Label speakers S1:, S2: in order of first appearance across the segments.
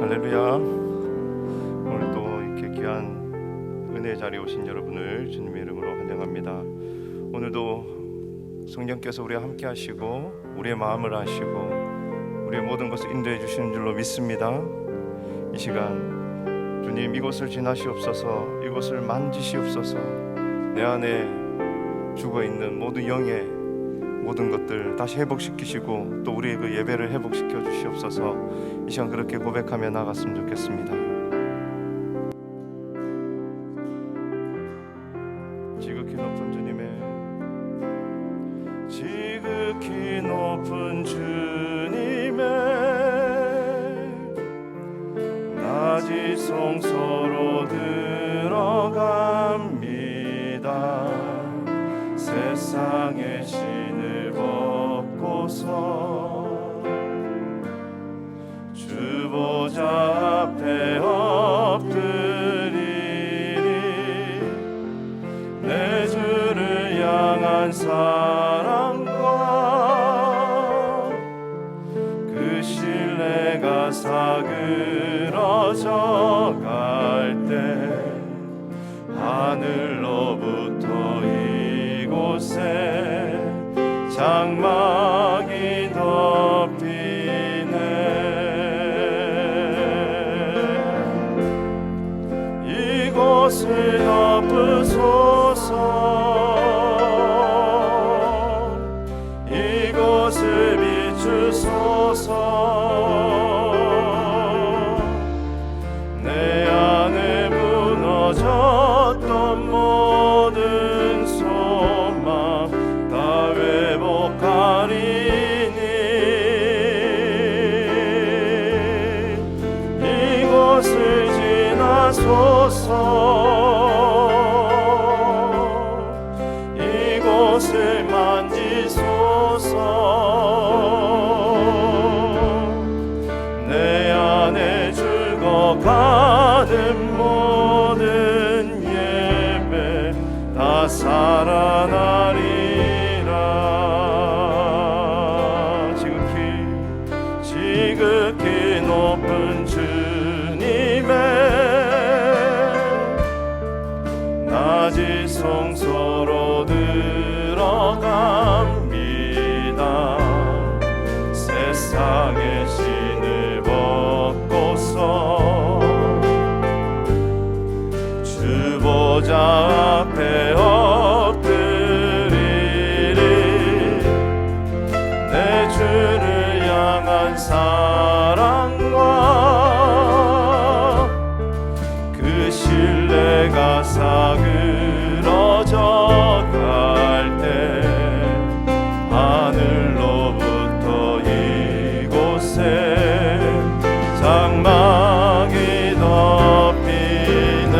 S1: 할렐루야. 오늘 또 이렇게 귀한 은혜의 자리에 오신 여러분을 주님의 이름으로 환영합니다. 오늘도 성령께서 우리와 함께 하시고 우리의 마음을 아시고 우리의 모든 것을 인도해 주시는 줄로 믿습니다. 이 시간 주님, 이곳을 지나시옵소서, 이곳을 만지시옵소서. 내 안에 죽어있는 모든 영의 모든 것들 다시 회복시키시고 또 우리의 그 예배를 회복시켜 주시옵소서. 이 시간 그렇게 고백하며 나갔으면 좋겠습니다. 지극히 높은 주님의, 지극히 높은 주님의 낮이 성소로 들어갑니다. 세상의 신을 벗고서 주 보좌 앞에 엎드리리. 내 주를 향한 사랑과 그 신뢰가 사그러져 갈 때 하늘로부터 이곳에 장막이 덮이네. 이곳을 덮으소서. 이곳을 비추소서. 내 안에 무너졌던 모든 소망 다 회복하리니. 이곳을 지나소서. 이곳을 만지소서. 내 안에 죽어가는 모든 예배 다 살아나리라. 지극히 높은 주님의 낮이 성소로 들어갑니다. 세상의 신을 벗고서 주 보좌 앞에 엎드리리. 내 주를 향한 사랑과 그 신뢰가 사그러져 갈 때 하늘로부터 이곳에 장막이 덮이네.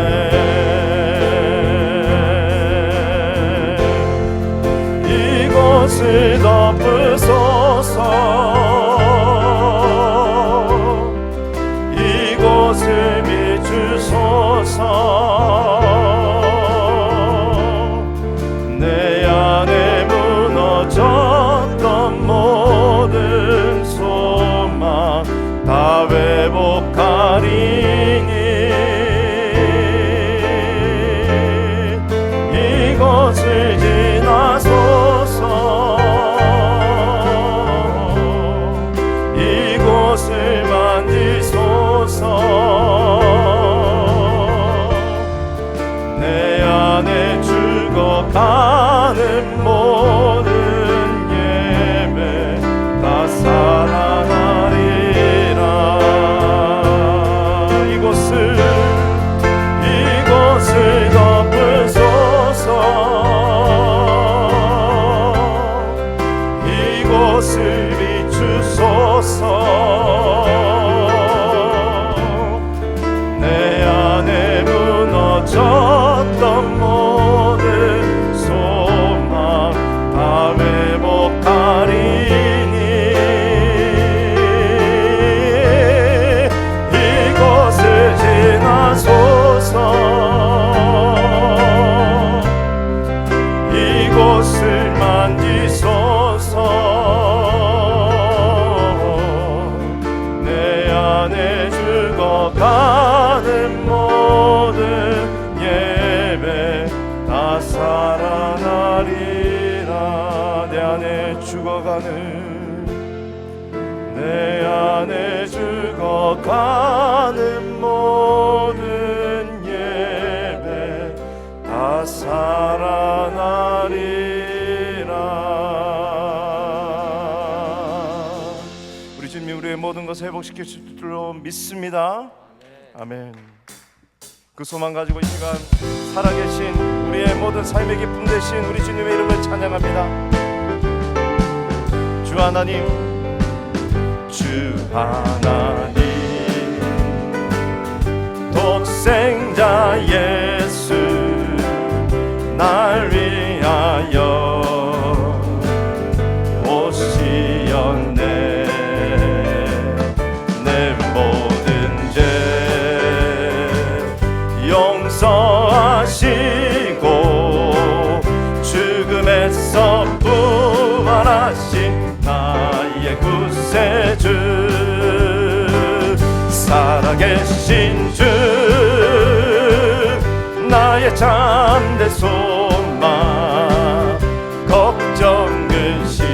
S1: 이곳을 덮으소서. 이곳을 비추소서. 내 안에 무너졌던 모든 소망 다 회복하리니. 이곳을 지나소서. 이곳을 만지소서. 내 안에 죽어가는 모든 예배 다 살아나리라. 이곳을 덮으소서. 이곳을 비추소서. 내 안에 무너졌던 모든 소망 다 회복하리니. 이곳을 지나소서. 이곳을 만지소서. 내 안에 죽어 죽어가는 모든 예배 다 살아나리라. 내 안에 죽어가는 모든 예배 다 살아나리라. 우리 주님이 우리의 모든 것을 회복시킬 줄로 믿습니다. 아멘. 그 소망 가지고 이 시간 살아계신 우리의 모든 삶의 기쁨 되신 우리 주님의 이름을 찬양합니다. 주 하나님, 주 하나님, 독생자 예수 날 위하여 오시었네. 내 모든 죄 용서하시고 죽음에서 부활하신 나의 구세주, 살아계신 주, 나의 참된 소망, 걱정 근심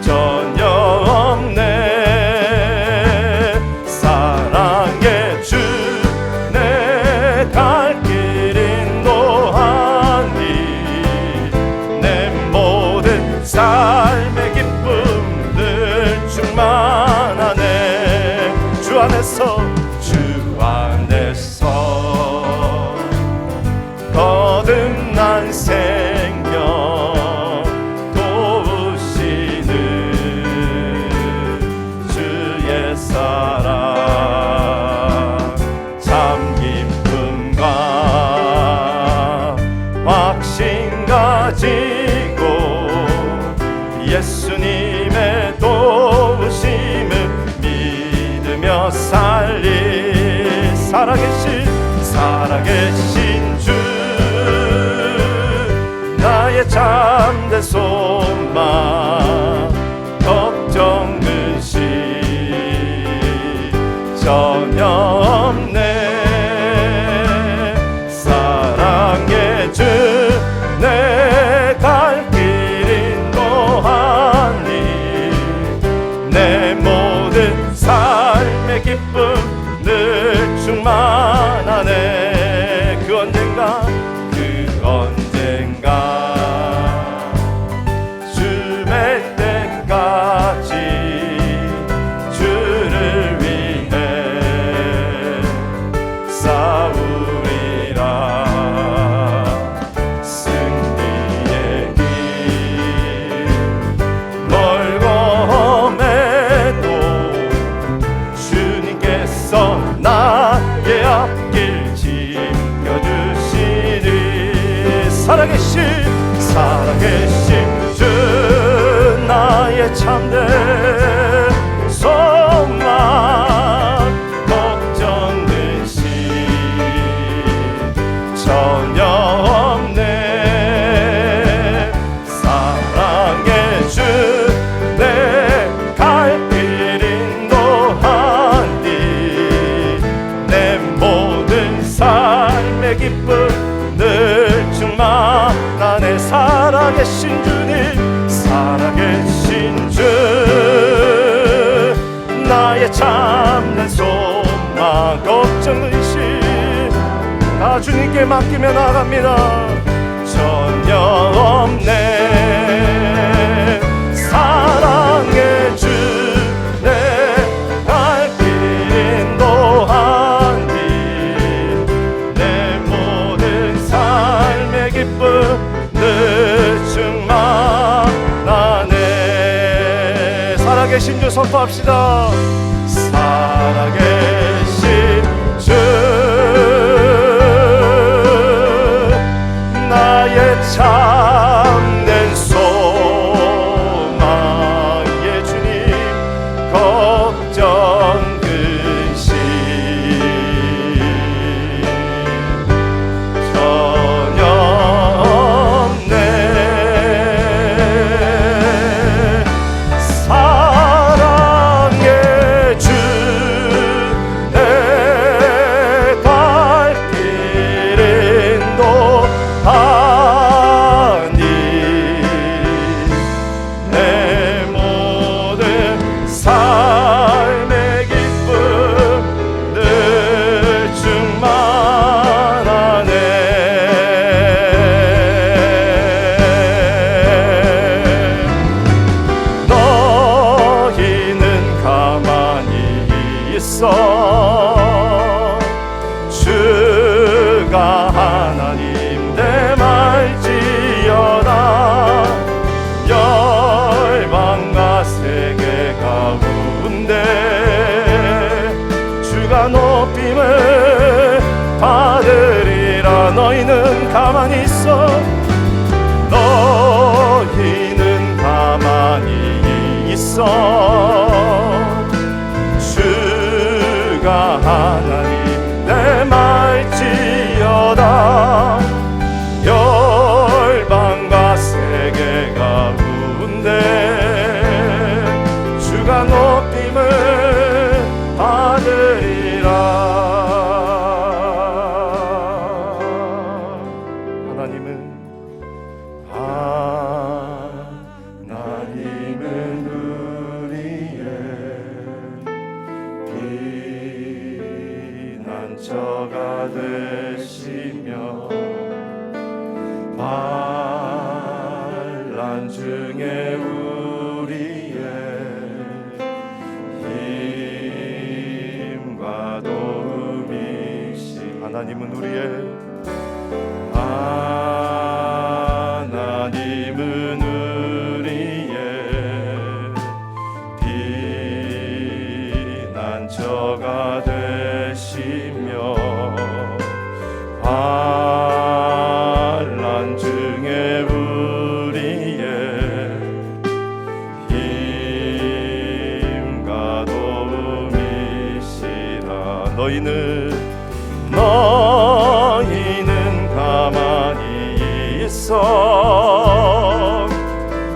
S1: 전혀 없네. 사랑의 주, 내 갈 길 인도하니 내 모든 삶의 기쁨들 충만하네. 주 안에서 거듭난 생명 도우시는 주의 사랑, 참 기쁨과 확신 가지고 예수님의 도우심을 믿으며 살리. 살아계신 주, 나의 참된 소망, 걱정 근심 전혀 없네. 사랑의 주, 내 갈 길 인도하니 내 모든 삶의 기쁨 늘 충만하네. 그 언젠가 주의 때까지 주를 위해 싸우리라. 승리의 길 멀고 험해도 주님께서 나의 앞길 지켜주시니. 살아계신 주, 나의 참된 소망, 걱정 근심 전혀 없네. 사랑의 주, 내 갈 길 인도하니 내 모든 삶의 기쁨 늘 충만하네. 살아계신 주님, 살아계신 주, 나의 참된 소망, 걱정 근심 다 주님께 맡기며 나갑니다. 전혀 없네. 사랑의 주, 내 갈 길 인도하니 내 모든 삶의 기쁨 늘 충만하네. 살아계신 주 선포합시다. 살아계신 주, 나의 참된 소망의 주님, 걱정 근심 전혀 없네. 사랑의 있어. 주가 하나님 내 말지어다. 열방과 세계 가운데 주가 높임을 받으리라. 너희는 가만히 있어. 너희는 가만히 있어. 주가 하나님 내 말지어다. 열방과 세계 가운데 주가 높임을 받으리라. 하나님은 우리의 피난처가 되시며 환난 중에 우리의 힘과 도움이시. 하나님은 우리의 피난처가 되시며 환난 중에 우리의 힘과 도움이시라. 너희는 가만히 있어.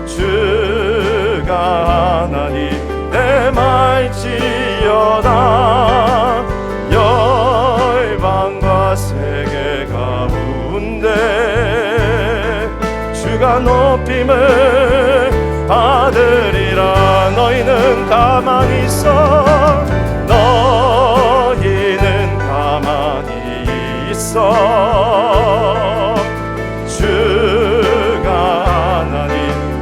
S1: 주가 하나님 내 말지어다. 열방과 세계 가운데 주가 높임을 받으리라. 너희는 가만히 있어. 너희는 가만히 있어. 주가 하나님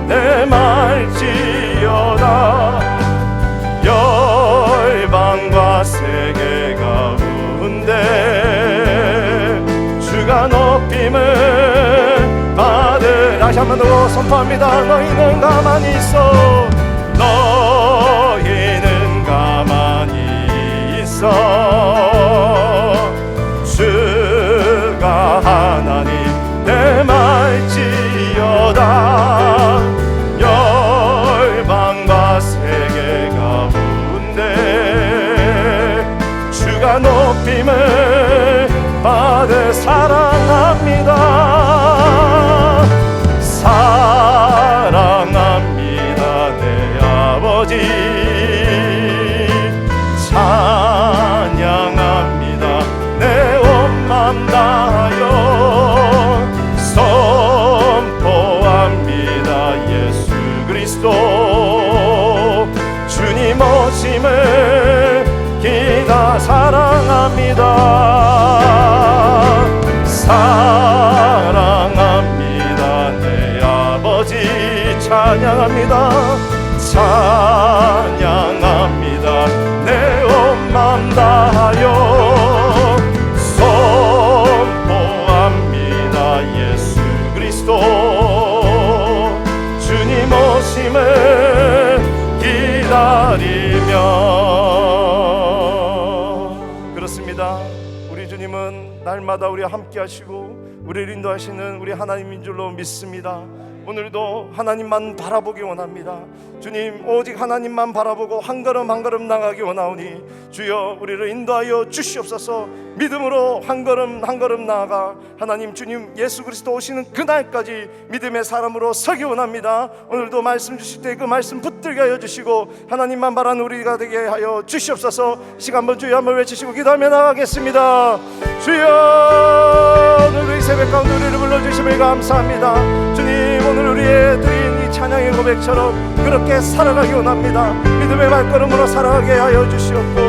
S1: 내 말지어다. 열방과 세계 가운데 주가 높임을 받으. 다시 한 번 더 선포합니다. 너희는 가만히 있어. 너희는 가만히 있어. 주가 하나님 내 말지어다. 열방과 세계 가운데 주가 높임을 받으. 사랑합니다. 사랑합니다 내 아버지. 찬양합니다 내 온 맘 다하여. 선포합니다 예수 그리스도 주님 오심을 기다. 사랑합니다. 사랑합니다 내 아버지. 찬양합니다. 찬양합니다 내 온 맘 다하여. 선포합니다 예수 그리스도 주님 오심을 기다리며. 그렇습니다. 우리 주님은 날마다 우리와 함께 하시고 우리를 인도하시는 우리 하나님인 줄로 믿습니다. 오늘도 하나님만 바라보기 원합니다. 주님 오직 하나님만 바라보고 한 걸음 한 걸음 나가기 원하오니 주여 우리를 인도하여 주시옵소서. 믿음으로 한 걸음 한 걸음 나아가 하나님 주님 예수 그리스도 오시는 그날까지 믿음의 사람으로 서기 원합니다. 오늘도 말씀 주실 때 그 말씀 붙들게 하여 주시고 하나님만 바라는 우리가 되게 하여 주시옵소서. 시간 한번 주여 한번 외치시고 기도하며 나가겠습니다. 주여 오늘 이 새벽 가운데 우리를 불러주심을 감사합니다. 주님 오늘 우리의 드린 이 찬양의 고백처럼 그렇게 살아가기 원합니다. 믿음의 발걸음으로 살아가게 하여 주시옵고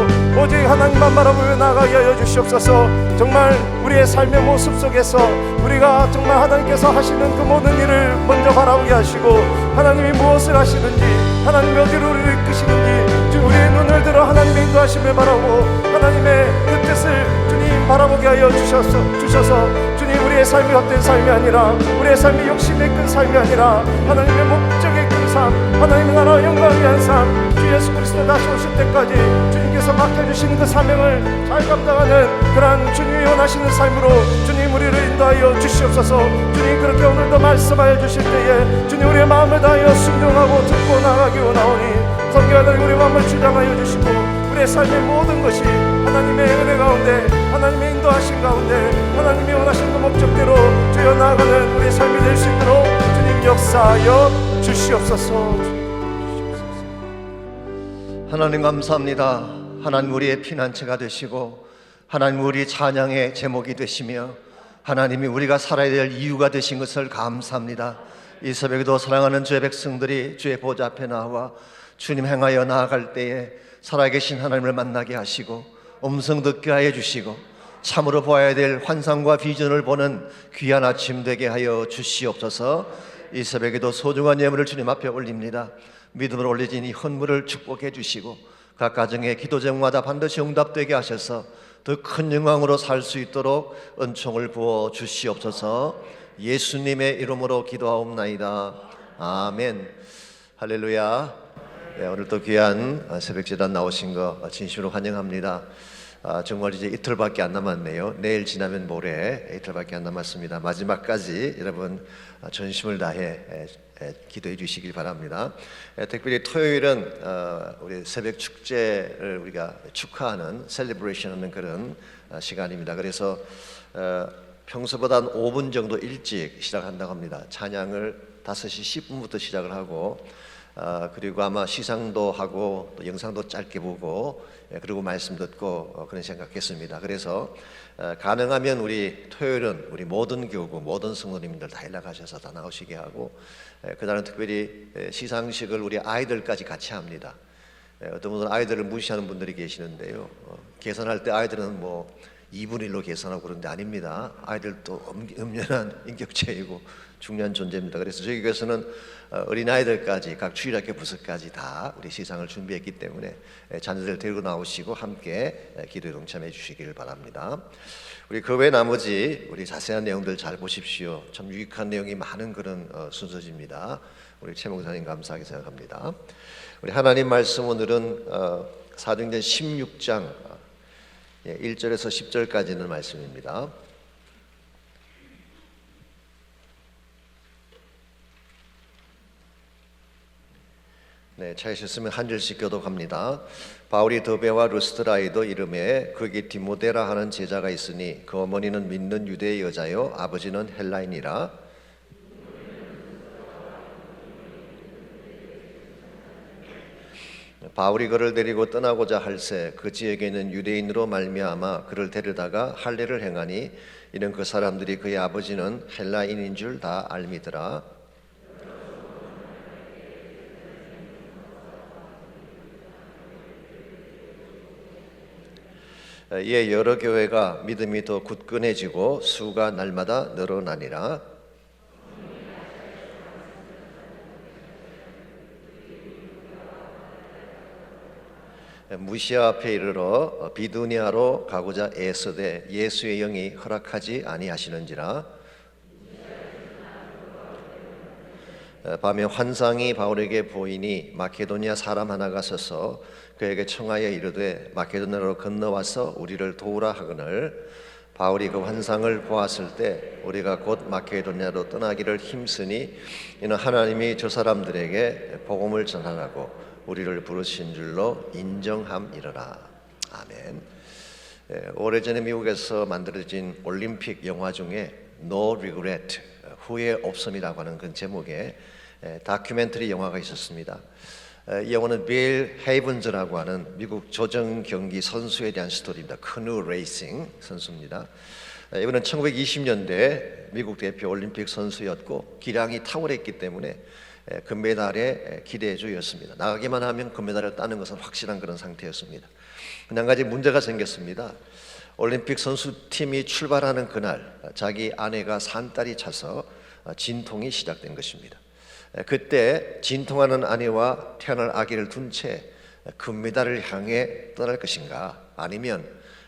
S1: 오직 하나님만 바라보며 나가게 하여 주시옵소서. 정말 우리의 삶의 모습 속에서 우리가 정말 하나님께서 하시는 그 모든 일을 먼저 바라보게 하시고 하나님이 무엇을 하시는지 하나님이 어디로 우리를 이끄시는지 우리의 눈을 들어 하나님의
S2: 인도하심을 바라고 하나님의 그 뜻을 주님 바라보게 하여 주셔서 주님 우리의 삶이 헛된 삶이 아니라 우리의 삶이 욕심에 큰 삶이 아니라 하나님의 목적에 큰 삶, 하나님의 나라 영광을 위한 삶, 주 예수 그리스도 다시 오실 때까지 주님께서 맡겨주시는 그 사명을 잘 감당하는 그러한 주님이 원하시는 삶으로 주님 우리를 인도하여 주시옵소서. 주님 그렇게 오늘도 말씀하여 주실 때에 주님 우리의 마음을 다하여 순종하고 듣고 나가기 원하오니 성경하는 우리 마음을 주장하여 주시고 우리의 삶의 모든 것이 하나님의 은혜 가운데 하나님의 인도하신 가운데 하나님이 원하시는 그 목적대로 주여 나아가는 우리의 삶이 될 수 있도록 주님 역사하여 주시옵소서.
S3: 하나님 감사합니다. 하나님 우리의 피난처가 되시고 하나님 우리 찬양의 제목이 되시며 하나님이 우리가 살아야 될 이유가 되신 것을 감사합니다. 이 새벽에도 사랑하는 주의 백성들이 주의 보좌 앞에 나와 주님 행하여 나아갈 때에 살아계신 하나님을 만나게 하시고 음성 듣게 하여 주시고 참으로 보아야 될 환상과 비전을 보는 귀한 아침 되게 하여 주시옵소서. 이 새벽에도 소중한 예물을 주님 앞에 올립니다. 믿음으로 올려진 이 헌물을 축복해 주시고 각 가정의 기도 제목마다 반드시 응답되게 하셔서 더 큰 영광으로 살 수 있도록 은총을 부어 주시옵소서. 예수님의 이름으로 기도하옵나이다. 아멘. 할렐루야. 네, 오늘도 귀한 새벽제단 나오신 거 진심으로 환영합니다. 정말 이제 이틀밖에 안 남았네요. 내일 지나면 모레 이틀밖에 안 남았습니다. 마지막까지 여러분 전심을 다해 기도해 주시길 바랍니다. 특별히 토요일은 우리 새벽 축제를 우리가 축하하는 셀리브레이션하는 그런 시간입니다. 그래서 평소보다 한 5분 정도 일찍 시작한다고 합니다. 찬양을 5시 10분부터 시작을 하고 그리고 아마 시상도 하고 또 영상도 짧게 보고 그리고 말씀 듣고 그런 생각했습니다. 그래서 가능하면 우리 토요일은 우리 모든 교구 모든 성도님들 다 연락하셔서 다 나오시게 하고 그날은 특별히 시상식을 우리 아이들까지 같이 합니다. 어떤 분들은 아이들을 무시하는 분들이 계시는데요. 계산할 때 아이들은 뭐 2분의 1로 계산하고 그런데 아닙니다. 아이들도 엄연한 인격체이고 중요한 존재입니다. 그래서 저희 교회에서는 어린아이들까지 각 주일학교 부서까지 다 우리 시상을 준비했기 때문에 자녀들 데리고 나오시고 함께 기도에 동참해 주시기를 바랍니다. 우리 그 외 나머지 우리 자세한 내용들 잘 보십시오. 참 유익한 내용이 많은 그런 순서집니다. 우리 최 목사님 감사하게 생각합니다. 우리 하나님 말씀 오늘은 사도행전 16장 1절에서 10절까지는 말씀입니다. 네, 찾으셨으면 한 절씩 교독합니다. 바울이 더베와 루스드라에도 이름에 그에게 디모데라 하는 제자가 있으니 그 어머니는 믿는 유대의 여자요 아버지는 헬라인이라. 바울이 그를 데리고 떠나고자 할새 그 지역에는 유대인으로 말미암아 그를 데려다가 할례를 행하니 이는 그 사람들이 그의 아버지는 헬라인인 줄 다 알미더라. 이에 여러 교회가 믿음이 더 굳건해지고 수가 날마다 늘어나니라. 무시아 앞에 이르러 비두니아로 가고자 애쓰되 예수의 영이 허락하지 아니하시는지라. 밤에 환상이 바울에게 보이니 마케도니아 사람 하나가 서서 그에게 청하여 이르되 마케도니아로 건너와서 우리를 도우라 하거늘 바울이 그 환상을 보았을 때 우리가 곧 마케도니아로 떠나기를 힘쓰니 이는 하나님이 저 사람들에게 복음을 전하라고 우리를 부르신 줄로 인정함이러라. 아멘. 오래전에 미국에서 만들어진 올림픽 영화 중에 No Regret, 후회 없음이라고 하는 그 제목의 다큐멘터리 영화가 있었습니다. 이 영화는 빌 헤이븐즈라고 하는 미국 조정 경기 선수에 대한 스토리입니다. 크누 레이싱 선수입니다. 이분은 1920년대 미국 대표 올림픽 선수였고 기량이 탁월했기 때문에 금메달의 기대주였습니다. 나가기만 하면 금메달을 따는 것은 확실한 그런 상태였습니다. 근데 한 가지 문제가 생겼습니다. 올림픽 선수팀이 출발하는 그날 자기 아내가 산딸이 차서 진통이 시작된 것입니다. 그때 진통하는 아내와 태어날 아기를 둔 채 금메달을 향해 떠날 것인가, 아니면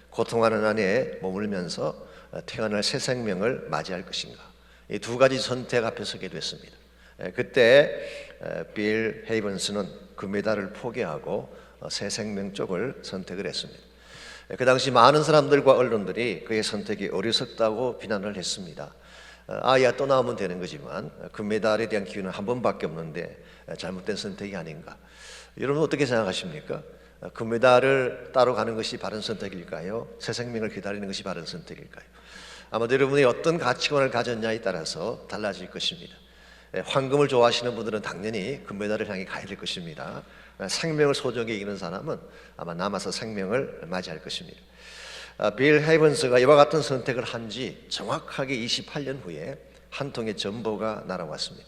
S3: 고통하는 안에 머물면서 태어날 새 생명을 맞이할 것인가, 이 두 가지 선택 앞에 서게 됐습니다. 그때 빌 헤이번스는 금메달을 포기하고 새 생명 쪽을 선택을 했습니다. 그 당시 많은 사람들과 언론들이 그의 선택이 어리석다고 비난을 했습니다. 아야 또 나오면 되는 거지만 금메달에 대한 기회는 한 번밖에 없는데 잘못된 선택이 아닌가. 여러분 어떻게 생각하십니까? 금메달을 따러 가는 것이 바른 선택일까요? 새 생명을 기다리는 것이 바른 선택일까요? 아마도 여러분이 어떤 가치관을 가졌냐에 따라서 달라질 것입니다. 황금을 좋아하시는 분들은 당연히 금메달을 향해 가야 될 것입니다. 생명을 소중히 여기는 사람은 아마 남아서 생명을 맞이할 것입니다. 빌 헤이번스가 이와 같은 선택을 한 지 정확하게 28년 후에 한 통의 전보가 날아왔습니다.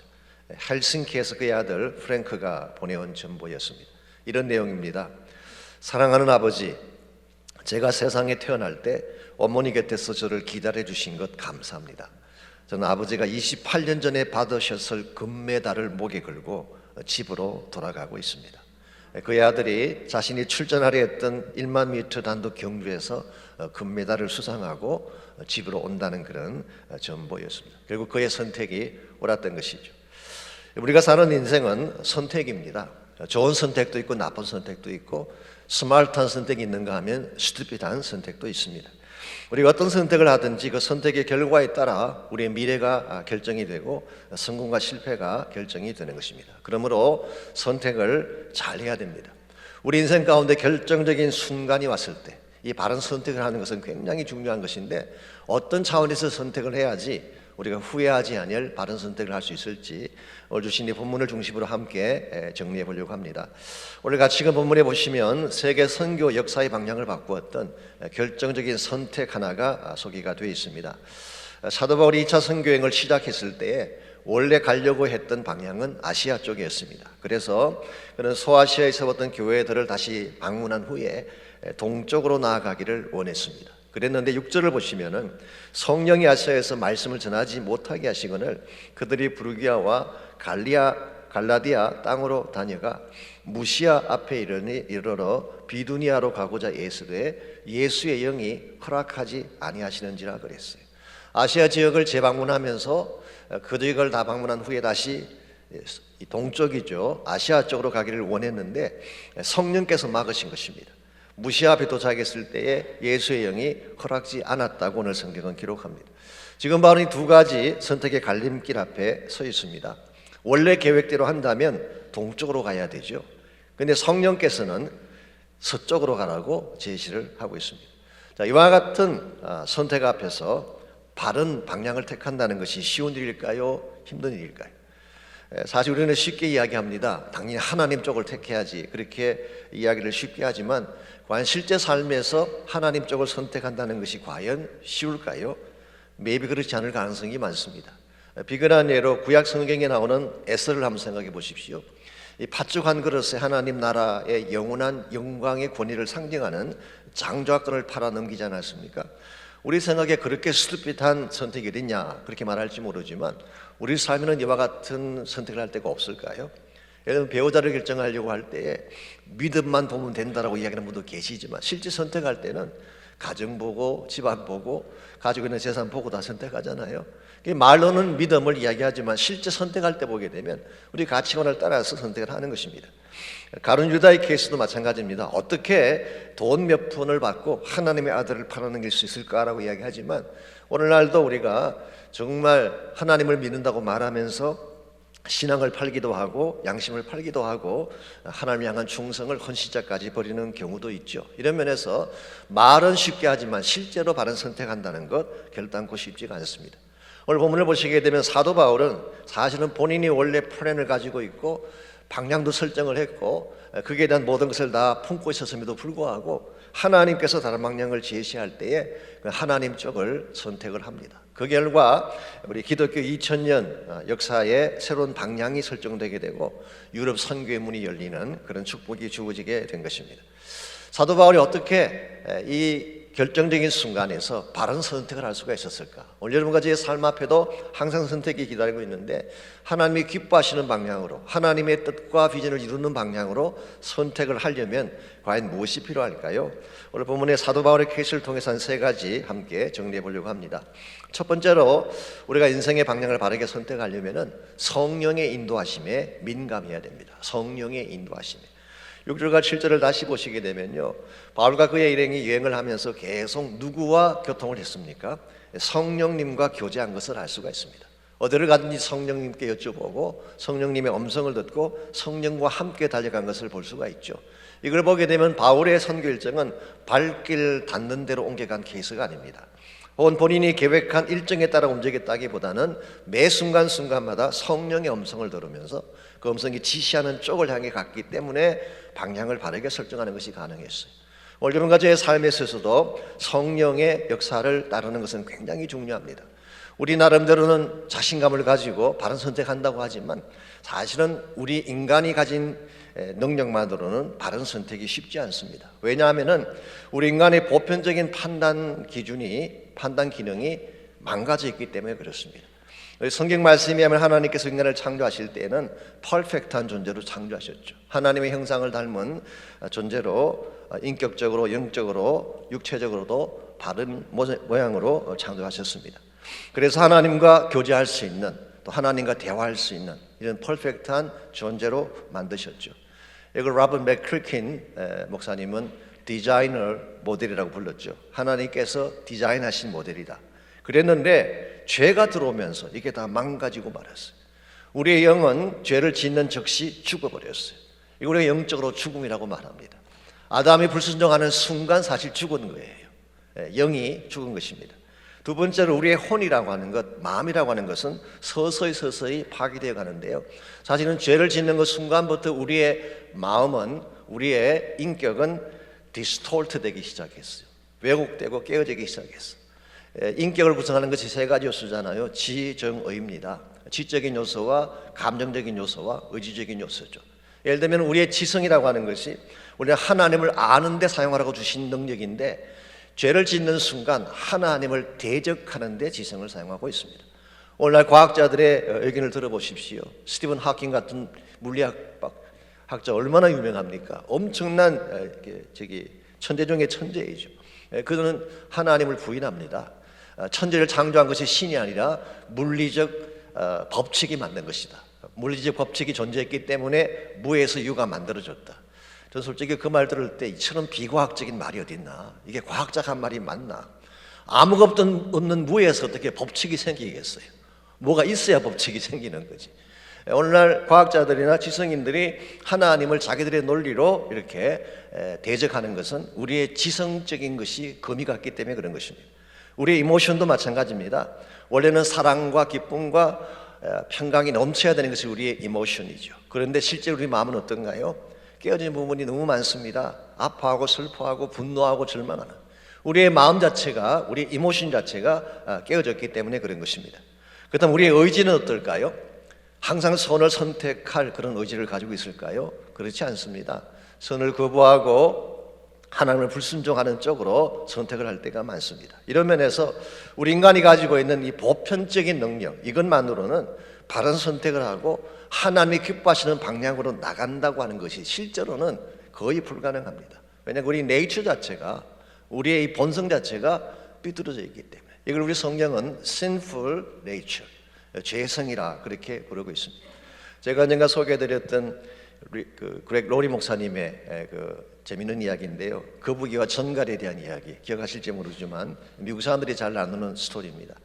S3: 헬싱키에서 그의 아들 프랭크가 보내온 전보였습니다. 이런 내용입니다. 사랑하는 아버지, 제가 세상에 태어날 때 어머니 곁에서 저를 기다려 주신 것 감사합니다. 저는 아버지가 28년 전에 받으셨을 금메달을 목에 걸고 집으로 돌아가고 있습니다. 그의 아들이 자신이 출전하려 했던 1만 미터 단독 경주에서 금메달을 수상하고 집으로 온다는 그런 전보였습니다. 결국 그의 선택이 옳았던 것이죠. 우리가 사는 인생은 선택입니다. 좋은 선택도 있고 나쁜 선택도 있고, 스마트한 선택이 있는가 하면 스튜피드한 선택도 있습니다. 우리가 어떤 선택을 하든지 그 선택의 결과에 따라 우리의 미래가 결정이 되고 성공과 실패가 결정이 되는 것입니다. 그러므로 선택을 잘 해야 됩니다. 우리 인생 가운데 결정적인 순간이 왔을 때 이 바른 선택을 하는 것은 굉장히 중요한 것인데, 어떤 차원에서 선택을 해야지 우리가 후회하지 아니할 바른 선택을 할 수 있을지 오늘 주신 이 본문을 중심으로 함께 정리해 보려고 합니다. 오늘 같이 그 본문에 보시면 세계 선교 역사의 방향을 바꾸었던 결정적인 선택 하나가 소개가 되어 있습니다. 사도 바울이 2차 선교행을 시작했을 때에 원래 가려고 했던 방향은 아시아 쪽이었습니다. 그래서 그는 소아시아에 세웠던 교회들을 다시 방문한 후에 동쪽으로 나아가기를 원했습니다. 그랬는데 6절을 보시면은 성령이 아시아에서 말씀을 전하지 못하게 하시거늘 그들이 부르기아와 갈라디아 땅으로 다녀가 무시아 앞에 이르러 비두니아로 가고자 애쓰되 예수의 영이 허락하지 아니하시는지라 그랬어요. 아시아 지역을 재방문하면서 그 지역을 다 방문한 후에 다시 동쪽이죠, 아시아 쪽으로 가기를 원했는데 성령께서 막으신 것입니다. 무시아 앞에 도착했을 때에 예수의 영이 허락지 않았다고 오늘 성경은 기록합니다. 지금 바로 이 두 가지 선택의 갈림길 앞에 서 있습니다. 원래 계획대로 한다면 동쪽으로 가야 되죠. 그런데 성령께서는 서쪽으로 가라고 제시를 하고 있습니다. 자, 이와 같은 선택 앞에서 바른 방향을 택한다는 것이 쉬운 일일까요? 힘든 일일까요? 사실 우리는 쉽게 이야기합니다. 당연히 하나님 쪽을 택해야지, 그렇게 이야기를 쉽게 하지만 과연 실제 삶에서 하나님 쪽을 선택한다는 것이 과연 쉬울까요? maybe 그렇지 않을 가능성이 많습니다. 비근한 예로 구약 성경에 나오는 에스더를 한번 생각해 보십시오. 이 팥죽 한 그릇에 하나님 나라의 영원한 영광의 권위를 상징하는 장좌권을 팔아 넘기지 않았습니까? 우리 생각에 그렇게 스튜핏한 선택이 어딨냐 그렇게 말할지 모르지만 우리 삶에는 이와 같은 선택을 할 때가 없을까요? 예를 들면 배우자를 결정하려고 할 때에 믿음만 보면 된다라고 이야기하는 분도 계시지만 실제 선택할 때는 가정 보고 집안 보고 가지고 있는 재산 보고 다 선택하잖아요. 말로는 믿음을 이야기하지만 실제 선택할 때 보게 되면 우리 가치관을 따라서 선택을 하는 것입니다. 가룟 유다의 케이스도 마찬가지입니다. 어떻게 돈 몇 푼을 받고 하나님의 아들을 팔아넘길 수 있을까라고 이야기하지만 오늘날도 우리가 정말 하나님을 믿는다고 말하면서 신앙을 팔기도 하고 양심을 팔기도 하고 하나님을 향한 충성을 헌신자까지 버리는 경우도 있죠. 이런 면에서 말은 쉽게 하지만 실제로 바른 선택한다는 것 결단코 쉽지가 않습니다. 오늘 본문을 보시게 되면 사도 바울은 사실은 본인이 원래 플랜을 가지고 있고 방향도 설정을 했고 그에 대한 모든 것을 다 품고 있었음에도 불구하고 하나님께서 다른 방향을 제시할 때에 하나님 쪽을 선택을 합니다. 그 결과 우리 기독교 2000년 역사에 새로운 방향이 설정되게 되고 유럽 선교의 문이 열리는 그런 축복이 주어지게 된 것입니다. 사도 바울이 어떻게 이 결정적인 순간에서 바른 선택을 할 수가 있었을까? 오늘 여러분과 제 삶 앞에도 항상 선택이 기다리고 있는데 하나님이 기뻐하시는 방향으로, 하나님의 뜻과 비전을 이루는 방향으로 선택을 하려면 과연 무엇이 필요할까요? 오늘 본문의 사도 바울의 케이스를 통해서 한 세 가지 함께 정리해 보려고 합니다. 첫 번째로 우리가 인생의 방향을 바르게 선택하려면 성령의 인도하심에 민감해야 됩니다. 성령의 인도하심에. 6절과 7절을 다시 보시게 되면요, 바울과 그의 일행이 여행을 하면서 계속 누구와 교통을 했습니까? 성령님과 교제한 것을 알 수가 있습니다. 어디를 가든지 성령님께 여쭤보고 성령님의 음성을 듣고 성령과 함께 달려간 것을 볼 수가 있죠. 이걸 보게 되면 바울의 선교 일정은 발길 닿는 대로 옮겨간 케이스가 아닙니다. 혹은 본인이 계획한 일정에 따라 움직였다기보다는 매 순간순간마다 성령의 음성을 들으면서 그 음성이 지시하는 쪽을 향해 갔기 때문에 방향을 바르게 설정하는 것이 가능했어요. 오늘 여러분과 저의 삶에 있어서도 성령의 역사를 따르는 것은 굉장히 중요합니다. 우리 나름대로는 자신감을 가지고 바른 선택한다고 하지만 사실은 우리 인간이 가진 능력만으로는 바른 선택이 쉽지 않습니다. 왜냐하면 우리 인간의 보편적인 판단 기능이 망가져 있기 때문에 그렇습니다. 성경 말씀에 하면 하나님께서 인간을 창조하실 때에는 퍼펙트한 존재로 창조하셨죠. 하나님의 형상을 닮은 존재로 인격적으로, 영적으로, 육체적으로도 바른 모양으로 창조하셨습니다. 그래서 하나님과 교제할 수 있는, 또 하나님과 대화할 수 있는 이런 퍼펙트한 존재로 만드셨죠. 이걸 로버트 맥크리킨 목사님은 디자이너 모델이라고 불렀죠. 하나님께서 디자인하신 모델이다. 그랬는데 죄가 들어오면서 이게 다 망가지고 말았어요. 우리의 영은 죄를 짓는 즉시 죽어버렸어요. 이걸 우리가 영적으로 죽음이라고 말합니다. 아담이 불순종하는 순간 사실 죽은 거예요. 영이 죽은 것입니다. 두 번째로 우리의 혼이라고 하는 것, 마음이라고 하는 것은 서서히 파괴되어 가는데요, 사실은 죄를 짓는 그 순간부터 우리의 마음은, 우리의 인격은 디스톨트 되기 시작했어요. 왜곡되고 깨어지기 시작했어요. 인격을 구성하는 것이 세 가지 요소잖아요. 지, 정, 의입니다. 지적인 요소와 감정적인 요소와 의지적인 요소죠. 예를 들면 우리의 지성이라고 하는 것이 우리가 하나님을 아는 데 사용하라고 주신 능력인데, 죄를 짓는 순간 하나님을 대적하는 데 지성을 사용하고 있습니다. 오늘날 과학자들의 의견을 들어보십시오. 스티븐 하킹 같은 물리학자 얼마나 유명합니까? 엄청난 천재 중에 천재이죠. 그는 하나님을 부인합니다. 천재를 창조한 것이 신이 아니라 물리적 법칙이 만든 것이다. 물리적 법칙이 존재했기 때문에 무에서 유가 만들어졌다. 저는 솔직히 그 말 들을 때 이처럼 비과학적인 말이 어디 있나? 이게 과학자가 한 말이 맞나? 아무것도 없는 무에서 어떻게 법칙이 생기겠어요? 뭐가 있어야 법칙이 생기는 거지. 오늘날 과학자들이나 지성인들이 하나님을 자기들의 논리로 이렇게 대적하는 것은 우리의 지성적인 것이 금이 갔기 때문에 그런 것입니다. 우리의 이모션도 마찬가지입니다. 원래는 사랑과 기쁨과 평강이 넘쳐야 되는 것이 우리의 이모션이죠. 그런데 실제 우리 마음은 어떤가요? 깨어진 부분이 너무 많습니다. 아파하고 슬퍼하고 분노하고 절망하는 우리의 마음 자체가, 우리 이모션 자체가 깨어졌기 때문에 그런 것입니다. 그렇다면 우리의 의지는 어떨까요? 항상 선을 선택할 그런 의지를 가지고 있을까요? 그렇지 않습니다. 선을 거부하고 하나님을 불순종하는 쪽으로 선택을 할 때가 많습니다. 이런 면에서 우리 인간이 가지고 있는 이 보편적인 능력, 이것만으로는 바른 선택을 하고 하나님이 기뻐하시는 방향으로 나간다고 하는 것이 실제로는 거의 불가능합니다. 왜냐하면 우리 네이처 자체가, 우리의 이 본성 자체가 삐뚤어져 있기 때문에. 이걸 우리 성경은 sinful nature, 죄성이라 그렇게 부르고 있습니다. 제가 언젠가 소개해드렸던 그렉 로리 목사님의 재미있는 이야기인데요, 거북이와 전갈에 대한 이야기 기억하실지 모르지만 미국 사람들이 잘 나누는 스토리입니다.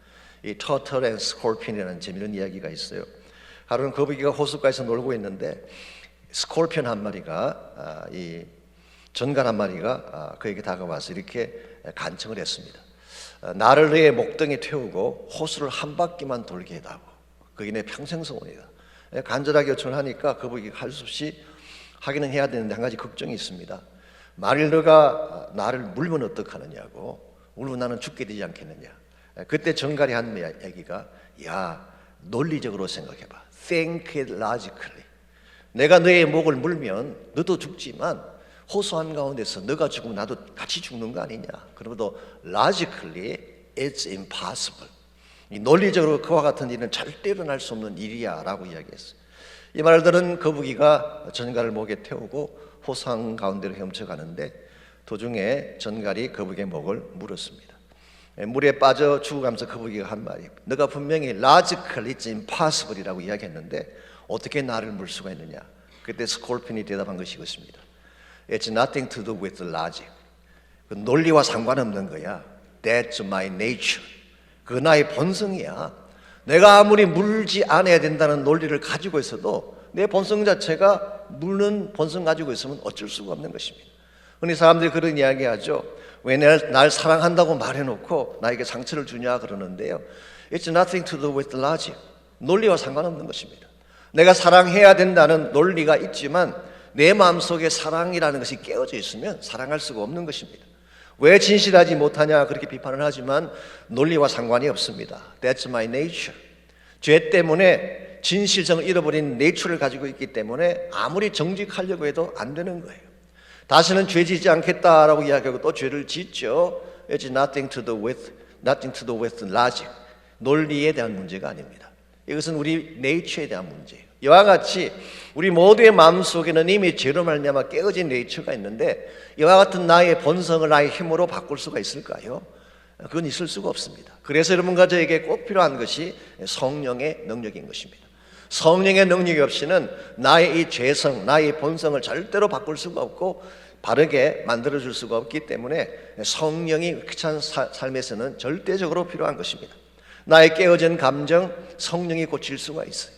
S3: 이 터틀 앤 스콜피언이라는 재미있는 이야기가 있어요. 하루는 거북이가 호숫가에서 놀고 있는데 스콜피언 한 마리가 이 전갈 한 마리가 그에게 다가와서 이렇게 간청을 했습니다. 나를 너의 목덩이에 태우고 호수를 한 바퀴만 돌게 해다오. 그게 내 평생 소원이다. 간절하게 요청을 하니까 거북이가 할 수 없이 하기는 해야 되는데 한 가지 걱정이 있습니다. 만일 너가 나를 물면 어떡하느냐고, 물면 나는 죽게 되지 않겠느냐. 그때 전갈이 한 얘기가, 야, 논리적으로 생각해봐. Think it logically. 내가 너의 목을 물면 너도 죽지만 호소한 가운데서 너가 죽으면 나도 같이 죽는 거 아니냐. 그러므로 logically it's impossible. 이 논리적으로 그와 같은 일은 절대 일어날 수 없는 일이야 라고 이야기했어요. 이 말을 들은 거북이가 전갈을 목에 태우고 호소한 가운데로 헤엄쳐가는데 도중에 전갈이 거북이의 목을 물었습니다. 물에 빠져 죽어가면서 거북이가 한 말이, 너가 분명히 logically it's impossible 이라고 이야기했는데 어떻게 나를 물 수가 있느냐. 그때 스콜핀이 대답한 것이 이것입니다. It's nothing to do with logic. 그 논리와 상관없는 거야. That's my nature. 그 나의 본성이야. 내가 아무리 물지 않아야 된다는 논리를 가지고 있어도 내 본성 자체가 물는 본성 가지고 있으면 어쩔 수가 없는 것입니다. 흔히 사람들이 그런 이야기 하죠. 왜 날 사랑한다고 말해놓고 나에게 상처를 주냐 그러는데요. It's nothing to do with logic. 논리와 상관없는 것입니다. 내가 사랑해야 된다는 논리가 있지만 내 마음속에 사랑이라는 것이 깨어져 있으면 사랑할 수가 없는 것입니다. 왜 진실하지 못하냐 그렇게 비판을 하지만 논리와 상관이 없습니다. That's my nature. 죄 때문에 진실성을 잃어버린 내추를 가지고 있기 때문에 아무리 정직하려고 해도 안 되는 거예요. 다시는 죄 짓지 않겠다라고 이야기하고 또 죄를 짓죠. It's nothing to do with logic. 논리에 대한 문제가 아닙니다. 이것은 우리 네이처에 대한 문제예요. 이와 같이 우리 모두의 마음속에는 이미 죄로 말미암아 깨어진 네이처가 있는데 이와 같은 나의 본성을 나의 힘으로 바꿀 수가 있을까요? 그건 있을 수가 없습니다. 그래서 여러분과 저에게 꼭 필요한 것이 성령의 능력인 것입니다. 성령의 능력이 없이는 나의 이 죄성, 나의 본성을 절대로 바꿀 수가 없고 바르게 만들어줄 수가 없기 때문에 성령이 크리스찬 삶에서는 절대적으로 필요한 것입니다. 나의 깨어진 감정, 성령이 고칠 수가 있어요.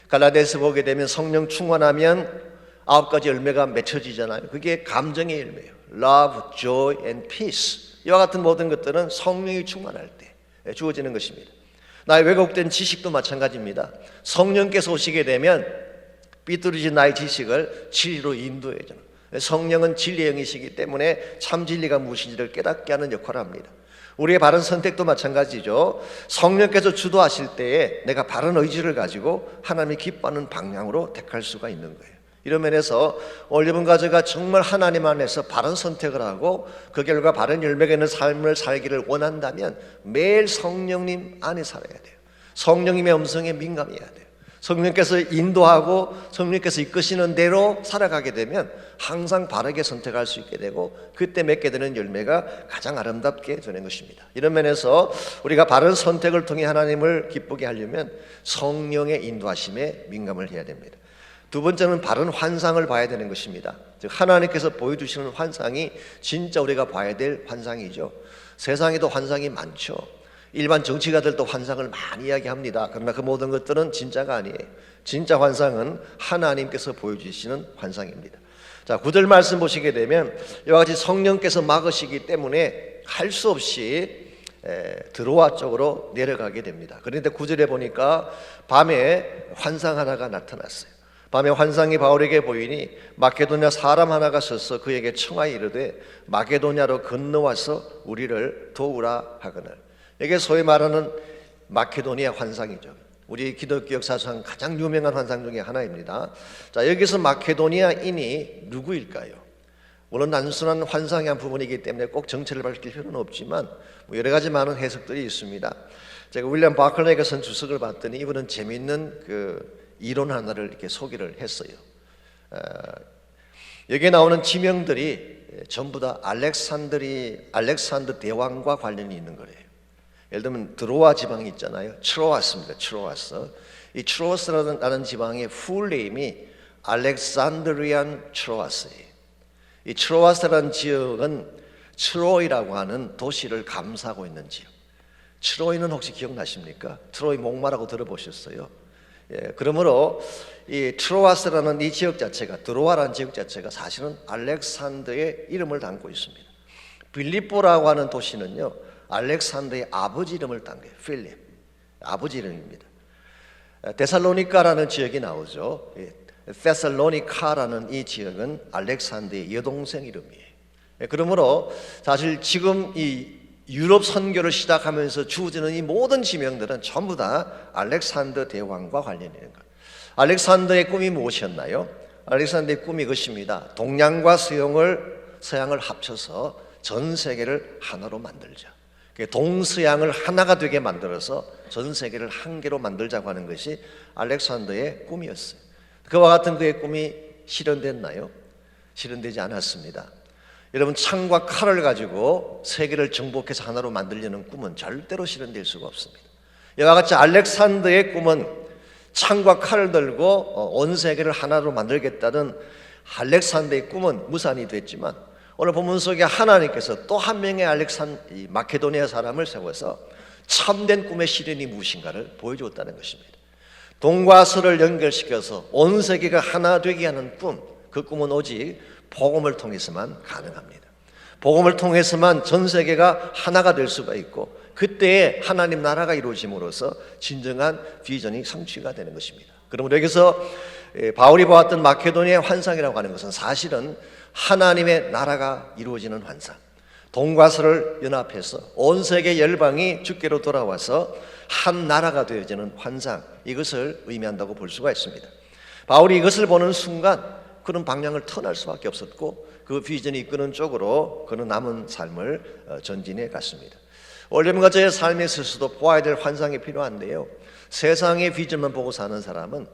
S3: 갈라디아서 보게 되면 성령 충만하면 9가지 열매가 맺혀지잖아요. 그게 감정의 열매예요. Love, joy, and peace. 이와 같은 모든 것들은 성령이 충만할 때 주어지는 것입니다. 나의 왜곡된 지식도 마찬가지입니다. 성령께서 오시게 되면 삐뚤어진 나의 지식을 진리로 인도해 주는, 성령은 진리의 영이시기 때문에 참 진리가 무엇인지를 깨닫게 하는 역할을 합니다. 우리의 바른 선택도 마찬가지죠. 성령께서 주도하실 때에 내가 바른 의지를 가지고 하나님이 기뻐하는 방향으로 택할 수가 있는 거예요. 이런 면에서 오늘 여러분 가족가 정말 하나님 안에서 바른 선택을 하고 그 결과 바른 열매가 있는 삶을 살기를 원한다면 매일 성령님 안에 살아야 돼요. 성령님의 음성에 민감해야 돼요. 성령께서 인도하고 성령께서 이끄시는 대로 살아가게 되면 항상 바르게 선택할 수 있게 되고 그때 맺게 되는 열매가 가장 아름답게 되는 것입니다. 이런 면에서 우리가 바른 선택을 통해 하나님을 기쁘게 하려면 성령의 인도하심에 민감을 해야 됩니다. 두 번째는 바른 환상을 봐야 되는 것입니다. 즉 하나님께서 보여주시는 환상이 진짜 우리가 봐야 될 환상이죠. 세상에도 환상이 많죠. 일반 정치가들도 환상을 많이 이야기합니다. 그러나 그 모든 것들은 진짜가 아니에요. 진짜 환상은 하나님께서 보여주시는 환상입니다. 자, 9절 말씀 보시게 되면 이와 같이 성령께서 막으시기 때문에 할 수 없이 드로아 쪽으로 내려가게 됩니다. 그런데 9절에 보니까 밤에 환상 하나가 나타났어요. 밤에 환상이 바울에게 보이니 마케도냐 사람 하나가 서서 그에게 청하여 이르되 마케도냐로 건너와서 우리를 도우라 하거늘. 이게 소위 말하는 마케도니아 환상이죠. 우리 기독교 역사상 가장 유명한 환상 중에 하나입니다. 자, 여기서 마케도니아인이 누구일까요? 물론 단순한 환상의 한 부분이기 때문에 꼭 정체를 밝힐 필요는 없지만 여러 가지 많은 해석들이 있습니다. 제가 윌리엄 바클레이가 쓴 주석을 봤더니 이분은 재미있는 이론 하나를 이렇게 소개를 했어요. 여기에 나오는 지명들이 전부 다 알렉산더 대왕과 관련이 있는 거예요. 예를 들면 드로아 지방이 있잖아요. 트로아스입니다. 트로아스. 이 트로아스라는 지방의 풀네임이 알렉산드리안 트로아스예요. 이 트로아스라는 지역은 트로이라고 하는 도시를 감싸고 있는 지역. 트로이는 혹시 기억나십니까? 트로이 목마라고 들어보셨어요? 예, 그러므로 이 트로아스라는 이 지역 자체가, 드로아라는 지역 자체가 사실은 알렉산더의 이름을 담고 있습니다. 빌립보라고 하는 도시는요, 알렉산더의 아버지 이름을 딴 거예요. 필립, 아버지 이름입니다. 데살로니카라는 지역이 나오죠. 데살로니카라는 이 지역은 알렉산더의 여동생 이름이에요. 그러므로 사실 지금 이 유럽 선교를 시작하면서 주어지는 이 모든 지명들은 전부 다 알렉산더 대왕과 관련이 있는 것. 알렉산더의 꿈이 무엇이었나요? 알렉산더의 꿈이 이것입니다. 동양과 서양을 합쳐서 전 세계를 하나로 만들자. 동서양을 하나가 되게 만들어서 전 세계를 한 개로 만들자고 하는 것이 알렉산더의 꿈이었어요. 그와 같은 그의 꿈이 실현됐나요? 실현되지 않았습니다. 여러분, 창과 칼을 가지고 세계를 정복해서 하나로 만들려는 꿈은 절대로 실현될 수가 없습니다. 이와 같이 알렉산더의 꿈은 창과 칼을 들고 온 세계를 하나로 만들겠다는 알렉산더의 꿈은 무산이 됐지만, 오늘 본문 속에 하나님께서 또 한 명의 마케도니아 사람을 세워서 참된 꿈의 실현이 무엇인가를 보여주었다는 것입니다. 동과 서를 연결시켜서 온 세계가 하나 되게 하는 꿈, 그 꿈은 오직 복음을 통해서만 가능합니다. 복음을 통해서만 전 세계가 하나가 될 수가 있고, 그때에 하나님 나라가 이루어짐으로써 진정한 비전이 성취가 되는 것입니다. 그러므로 여기서 바울이 보았던 마케도니아의 환상이라고 하는 것은 사실은 하나님의 나라가 이루어지는 환상, 동과 서를 연합해서 온 세계 열방이 주께로 돌아와서 한 나라가 되어지는 환상, 이것을 의미한다고 볼 수가 있습니다. 바울이 이것을 보는 순간 그런 방향을 턴할 수밖에 없었고, 그 비전이 이끄는 쪽으로 그는 남은 삶을 전진해 갔습니다. 원래가 저의 삶에 있어서도 보아야 될 환상이 필요한데요, 세상의 비전만 보고 사는 사람은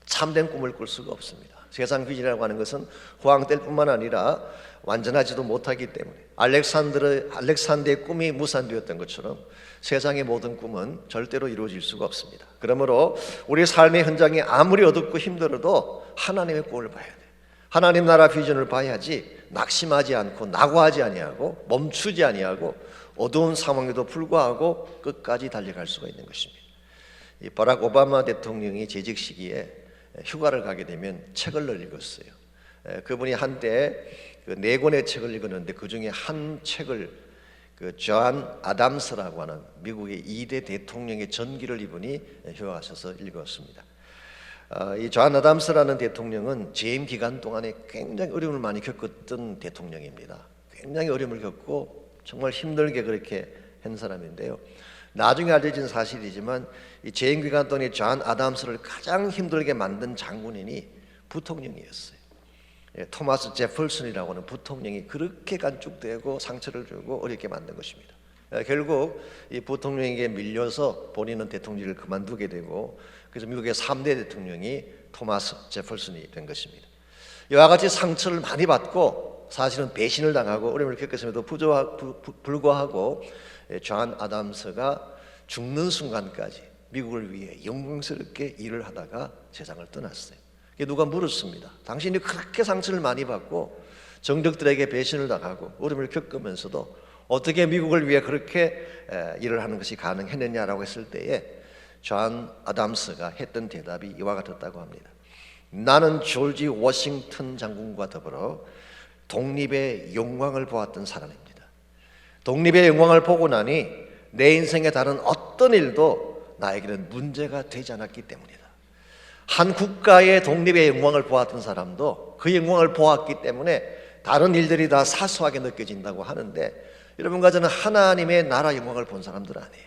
S3: 참된 꿈을 꿀 수가 없습니다. 세상 비전이라고 하는 것은 호황될 뿐만 아니라 완전하지도 못하기 때문에 알렉산더의 꿈이 무산되었던 것처럼 세상의 모든 꿈은 절대로 이루어질 수가 없습니다. 그러므로 우리 삶의 현장이 아무리 어둡고 힘들어도 하나님의 꿈을 봐야 돼요. 하나님 나라 비전을 봐야지 낙심하지 않고 낙오하지 아니하고 멈추지 아니하고 어두운 상황에도 불구하고 끝까지 달려갈 수가 있는 것입니다. 이 바락 오바마 대통령이 재직 시기에 휴가를 가게 되면 책을 읽었어요. 그분이 한때 네 권의 책을 읽었는데 그 중에 한 책을 존 아담스라고 하는 미국의 2대 대통령의 전기를 이분이 휴가 가셔서 읽었습니다. 이 존 아담스라는 대통령은 재임 기간 동안에 굉장히 어려움을 많이 겪었던 대통령입니다. 굉장히 어려움을 겪고 정말 힘들게 그렇게 한 사람인데요, 나중에 알려진 사실이지만 이 재임 기간 동안에 존 아담스를 가장 힘들게 만든 장군인이 부통령이었어요. 토마스 제펄슨이라고 하는 부통령이 그렇게 간축되고 상처를 주고 어렵게 만든 것입니다. 결국 이 부통령에게 밀려서 본인은 대통령을 그만두게 되고, 그래서 미국의 3대 대통령이 토마스 제펄슨이 된 것입니다. 이와 같이 상처를 많이 받고 사실은 배신을 당하고 어려움을 겪었음에도 불구하고 존 아담스가 죽는 순간까지 미국을 위해 영광스럽게 일을 하다가 세상을 떠났어요. 누가 물었습니다. 당신이 그렇게 상처를 많이 받고 정적들에게 배신을 당하고 어려움을 겪으면서도 어떻게 미국을 위해 그렇게 일을 하는 것이 가능했느냐라고 했을 때에 존 아담스가 했던 대답이 이와 같았다고 합니다. 나는 조지 워싱턴 장군과 더불어 독립의 영광을 보았던 사람입니다. 독립의 영광을 보고 나니 내 인생의 다른 어떤 일도 나에게는 문제가 되지 않았기 때문이다. 한 국가의 독립의 영광을 보았던 사람도 그 영광을 보았기 때문에 다른 일들이 다 사소하게 느껴진다고 하는데, 여러분과 저는 하나님의 나라 영광을 본 사람들 아니에요.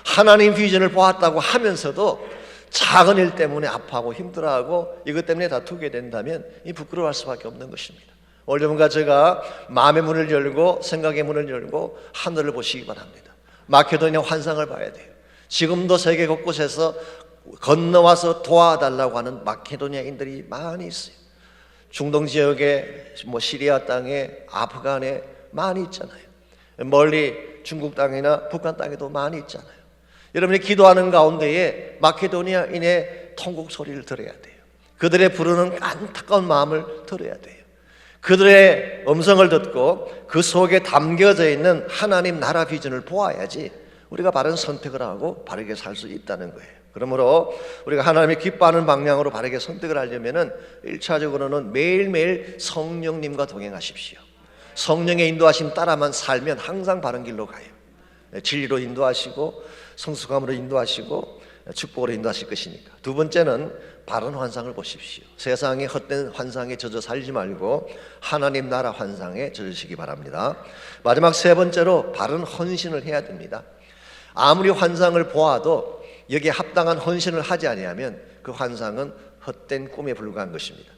S3: 하나님 비전을 보았다고 하면서도 작은 일 때문에 아파하고 힘들어하고 이것 때문에 다투게 된다면 이 부끄러워할 수밖에 없는 것입니다. 여러분과 제가 마음의 문을 열고 생각의 문을 열고 하늘을 보시기 바랍니다. 마케도니아 환상을 봐야 돼요. 지금도 세계 곳곳에서 건너와서 도와달라고 하는 마케도니아인들이 많이 있어요. 중동 지역에 시리아 땅에 아프간에 많이 있잖아요. 멀리 중국 땅이나 북한 땅에도 많이 있잖아요. 여러분이 기도하는 가운데에 마케도니아인의 통곡 소리를 들어야 돼요. 그들의 부르는 안타까운 마음을 들어야 돼요. 그들의 음성을 듣고 그 속에 담겨져 있는 하나님 나라 비전을 보아야지 우리가 바른 선택을 하고 바르게 살 수 있다는 거예요. 그러므로 우리가 하나님이 기뻐하는 방향으로 바르게 선택을 하려면은 1차적으로는 매일매일 성령님과 동행하십시오. 성령의 인도하심 따라만 살면 항상 바른 길로 가요. 진리로 인도하시고 성숙함으로 인도하시고 축복으로 인도하실 것이니까. 두 번째는 바른 환상을 보십시오. 세상의 헛된 환상에 젖어 살지 말고 하나님 나라 환상에 젖으시기 바랍니다. 마지막 세 번째로 바른 헌신을 해야 됩니다. 아무리 환상을 보아도 여기에 합당한 헌신을 하지 아니하면 그 환상은 헛된 꿈에 불과한 것입니다.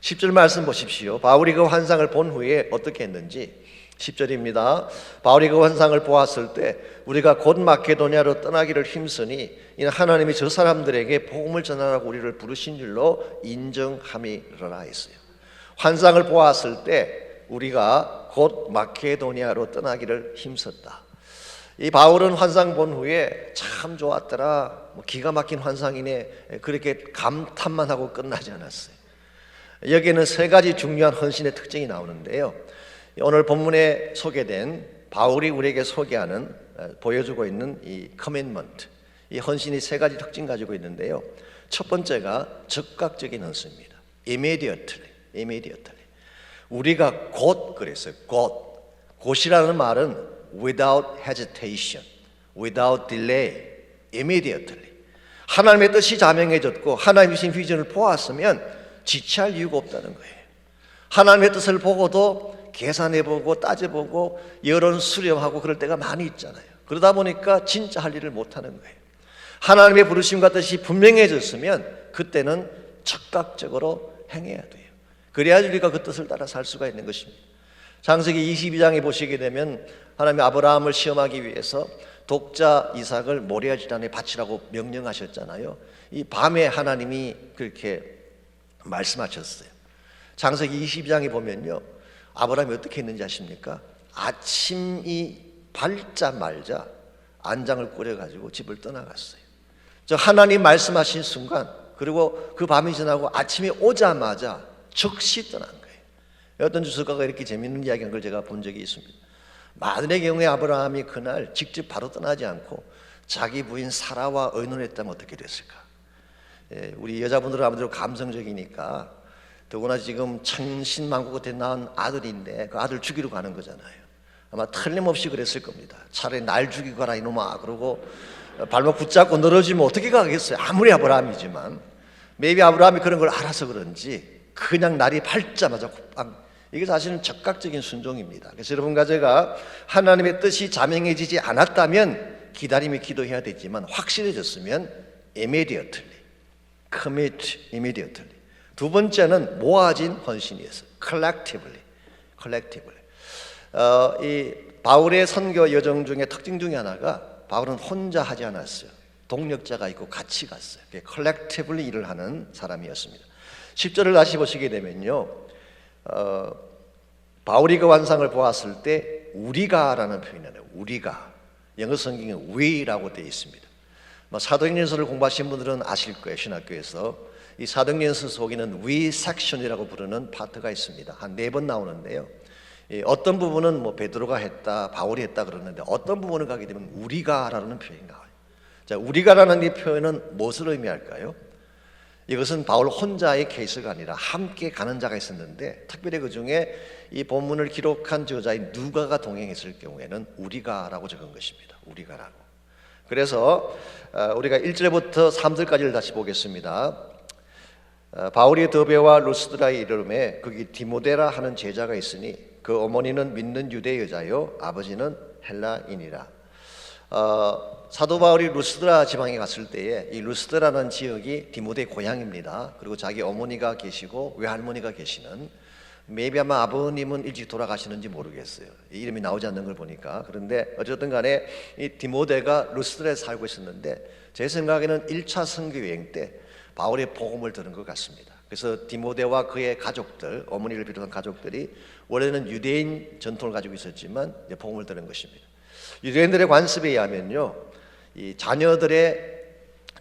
S3: 10절 말씀 보십시오. 바울이 그 환상을 본 후에 어떻게 했는지 10절입니다. 바울이 그 환상을 보았을 때 우리가 곧 마케도니아로 떠나기를 힘쓰니 이는 하나님이 저 사람들에게 복음을 전하라고 우리를 부르신 줄로 인정함이라 했어요. 환상을 보았을 때 우리가 곧 마케도니아로 떠나기를 힘썼다. 이 바울은 환상 본 후에 참 좋았더라, 기가 막힌 환상이네, 그렇게 감탄만 하고 끝나지 않았어요. 여기에는 세 가지 중요한 헌신의 특징이 나오는데요. 오늘 본문에 소개된 바울이 우리에게 소개하는, 보여주고 있는 이 커밋먼트, 이 헌신이 세 가지 특징 가지고 있는데요. 첫 번째가 즉각적인 헌신입니다. immediately. 우리가 곧 그랬어요. 곧이라는 말은 without hesitation, without delay, immediately. 하나님의 뜻이 자명해졌고 하나님의 주신 비전을 보았으면 지체할 이유가 없다는 거예요. 하나님의 뜻을 보고도 계산해보고 따져보고 여론 수렴하고 그럴 때가 많이 있잖아요. 그러다 보니까 진짜 할 일을 못하는 거예요. 하나님의 부르심과 뜻이 분명해졌으면 그때는 즉각적으로 행해야 돼요. 그래야 우리가 그 뜻을 따라 살 수가 있는 것입니다. 창세기 22장에 보시게 되면 하나님이 아브라함을 시험하기 위해서 독자 이삭을 모리아 지단에 바치라고 명령하셨잖아요. 이 밤에 하나님이 그렇게 말씀하셨어요. 창세기 22장에 보면요, 아브라함이 어떻게 했는지 아십니까? 아침이 밝자말자 안장을 꾸려가지고 집을 떠나갔어요. 저 하나님 말씀하신 순간, 그리고 그 밤이 지나고 아침이 오자마자 즉시 떠난 거예요. 어떤 주석가가 이렇게 재밌는 이야기한 걸 제가 본 적이 있습니다. 만일의 경우에 아브라함이 그날 직접 바로 떠나지 않고 자기 부인 사라와 의논했다면 어떻게 됐을까? 우리 여자분들은 아무래도 감성적이니까, 더구나 지금 천신만고 끝에 낳은 아들인데 그 아들 죽이러 가는 거잖아요. 아마 틀림없이 그랬을 겁니다. 차라리 날 죽이고 가라 이놈아, 그러고 발목 붙잡고 늘어지면 어떻게 가겠어요? 아무리 아브라함이지만. maybe 아브라함이 그런 걸 알아서 그런지 그냥 날이 밝자마자 빵. 이게 사실은 적극적인 순종입니다. 그래서 여러분과 제가 하나님의 뜻이 자명해지지 않았다면 기다림이 기도해야 되지만 확실해졌으면 immediately, commit immediately. 두 번째는 모아진 헌신이었어요. collectively. 이 바울의 선교 여정 중에 특징 중에 하나가 바울은 혼자 하지 않았어요. 동력자가 있고 같이 갔어요. collectively 일을 하는 사람이었습니다. 10절을 다시 보시게 되면요, 바울이 그 환상을 보았을 때 우리가라는 표현이 나요. 우리가. 영어 성경에 we라고 되어 있습니다. 사도행전서를 공부하신 분들은 아실 거예요. 신학교에서 이 사도행전서 속에는 we section이라고 부르는 파트가 있습니다. 한 4번 나오는데요, 어떤 부분은 베드로가 했다, 바울이 했다 그러는데 어떤 부분을 가게 되면 우리가라는 표현이 나와요. 자, 우리가라는 이 표현은 무엇을 의미할까요? 이것은 바울 혼자의 케이스가 아니라 함께 가는 자가 있었는데, 특별히 그 중에 이 본문을 기록한 저자인 누가가 동행했을 경우에는 우리가라고 적은 것입니다. 우리가라고. 그래서 우리가 1절부터 3절까지를 다시 보겠습니다. 바울이 더베와 루스드라에 이르매 거기 디모데라 하는 제자가 있으니 그 어머니는 믿는 유대 여자요 아버지는 헬라인이라. 사도 바울이 루스드라 지방에 갔을 때에 이 루스드라는 지역이 디모데의 고향입니다. 그리고 자기 어머니가 계시고 외할머니가 계시는, maybe 아마 아버님은 일찍 돌아가시는지 모르겠어요. 이름이 나오지 않는 걸 보니까. 그런데 어쨌든 간에 이 디모데가 루스드라에 살고 있었는데 제 생각에는 1차 선교 여행 때 바울의 복음을 들은 것 같습니다. 그래서 디모데와 그의 가족들, 어머니를 비롯한 가족들이 원래는 유대인 전통을 가지고 있었지만 이제 복음을 들은 것입니다. 유대인들의 관습에 의하면요, 이 자녀들의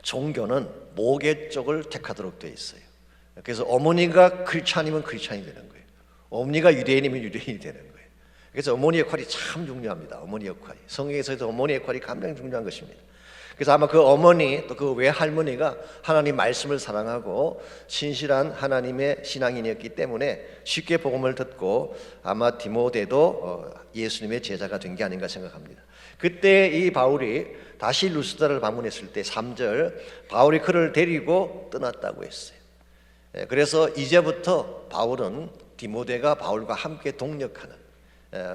S3: 종교는 모계 쪽을 택하도록 되어 있어요. 그래서 어머니가 크리스찬이면 크리스찬이 되는 거예요. 어머니가 유대인이면 유대인이 되는 거예요. 그래서 어머니 역할이 참 중요합니다. 어머니 역할이. 성경에서도 어머니 역할이 가장 중요한 것입니다. 그래서 아마 그 어머니 또 그 외할머니가 하나님 말씀을 사랑하고 신실한 하나님의 신앙인이었기 때문에 쉽게 복음을 듣고 아마 디모데도 예수님의 제자가 된 게 아닌가 생각합니다. 그때 이 바울이 다시 루스드라를 방문했을 때 3절, 바울이 그를 데리고 떠났다고 했어요. 그래서 이제부터 바울은 디모데가 바울과 함께 동력하는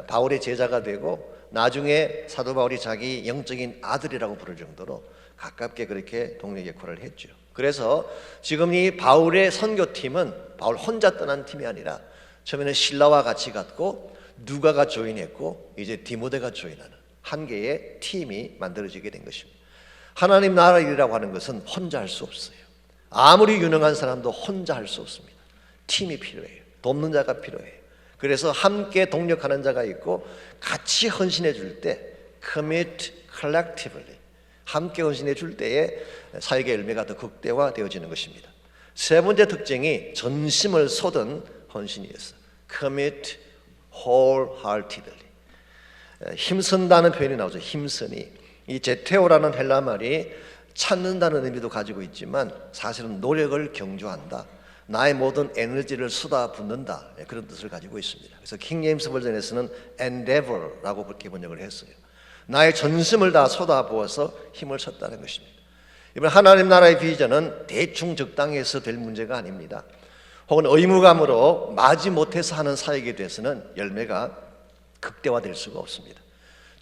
S3: 바울의 제자가 되고, 나중에 사도 바울이 자기 영적인 아들이라고 부를 정도로 가깝게 그렇게 동력 역할을 했죠. 그래서 지금 이 바울의 선교팀은 바울 혼자 떠난 팀이 아니라 처음에는 실라와 같이 갔고 누가가 조인했고 이제 디모데가 조인하는 한 개의 팀이 만들어지게 된 것입니다. 하나님 나라 일이라고 하는 것은 혼자 할 수 없어요. 아무리 유능한 사람도 혼자 할 수 없습니다. 팀이 필요해요. 돕는 자가 필요해요. 그래서 함께 동력하는 자가 있고 같이 헌신해 줄 때 commit collectively 함께 헌신해 줄 때에 사역의 열매가 더 극대화되어지는 것입니다. 세 번째 특징이 전심을 쏟은 헌신이었어요. commit wholeheartedly. 힘쓴다는 표현이 나오죠. 힘쓰니. 이 제테오라는 헬라 말이 찾는다는 의미도 가지고 있지만 사실은 노력을 경주한다. 나의 모든 에너지를 쏟아붓는다. 그런 뜻을 가지고 있습니다. 그래서 킹 제임스 버전에서는 endeavor라고 그렇게 번역을 했어요. 나의 전심을 다 쏟아부어서 힘을 쳤다는 것입니다. 이번 하나님 나라의 비전은 대충 적당히 해서 될 문제가 아닙니다. 혹은 의무감으로 마지못해서 하는 사역에 대해서는 열매가 극대화될 수가 없습니다.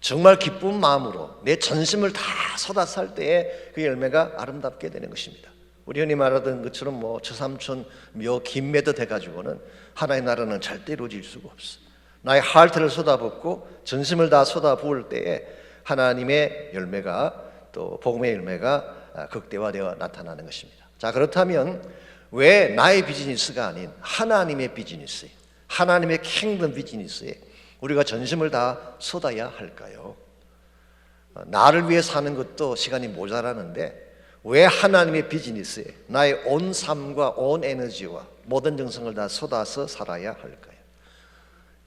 S3: 정말 기쁜 마음으로 내 전심을 다 쏟아서 할 때에 그 열매가 아름답게 되는 것입니다. 우리 흔히 말하던 것처럼 뭐 처삼촌 묘 김매도 돼가지고는 하나의 나라는 절대 이루어질 수가 없어. 나의 하트를 쏟아붓고 전심을 다 쏟아부을 때에 하나님의 열매가 또 복음의 열매가 극대화되어 나타나는 것입니다. 자, 그렇다면 왜 나의 비즈니스가 아닌 하나님의 비즈니스에, 하나님의 킹덤 비즈니스에 우리가 전심을 다 쏟아야 할까요? 나를 위해 사는 것도 시간이 모자라는데 왜 하나님의 비즈니스에 나의 온 삶과 온 에너지와 모든 정성을 다 쏟아서 살아야 할까요?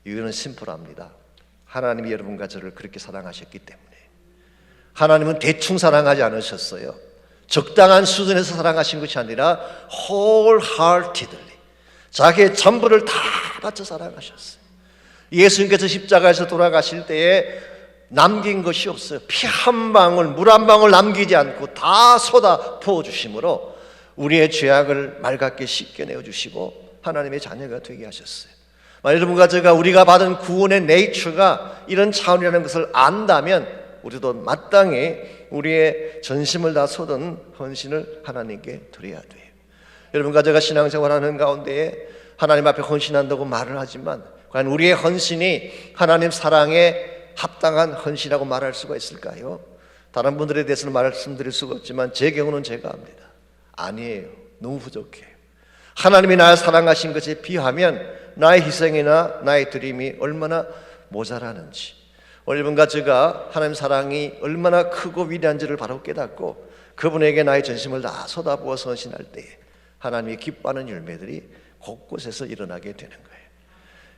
S3: 이유는 심플합니다. 하나님이 여러분과 저를 그렇게 사랑하셨기 때문에. 하나님은 대충 사랑하지 않으셨어요. 적당한 수준에서 사랑하신 것이 아니라 wholeheartedly 자기의 전부를 다 바쳐 사랑하셨어요. 예수님께서 십자가에서 돌아가실 때에 남긴 것이 없어요. 피 한 방울, 물 한 방울 남기지 않고 다 쏟아 부어주심으로 우리의 죄악을 맑게 씻겨내어 주시고 하나님의 자녀가 되게 하셨어요. 여러분과 제가 우리가 받은 구원의 네이처가 이런 차원이라는 것을 안다면 우리도 마땅히 우리의 전심을 다 쏟은 헌신을 하나님께 드려야 돼요. 여러분과 제가 신앙생활하는 가운데에 하나님 앞에 헌신한다고 말을 하지만 과연 우리의 헌신이 하나님 사랑에 합당한 헌신이라고 말할 수가 있을까요? 다른 분들에 대해서는 말씀드릴 수가 없지만 제 경우는 제가 합니다. 아니에요. 너무 부족해요. 하나님이 나를 사랑하신 것에 비하면 나의 희생이나 나의 드림이 얼마나 모자라는지, 여러분과 제가 하나님 사랑이 얼마나 크고 위대한지를 바로 깨닫고 그분에게 나의 전심을 다 쏟아부어서 헌신할 때에 하나님이 기뻐하는 열매들이 곳곳에서 일어나게 되는 거예요.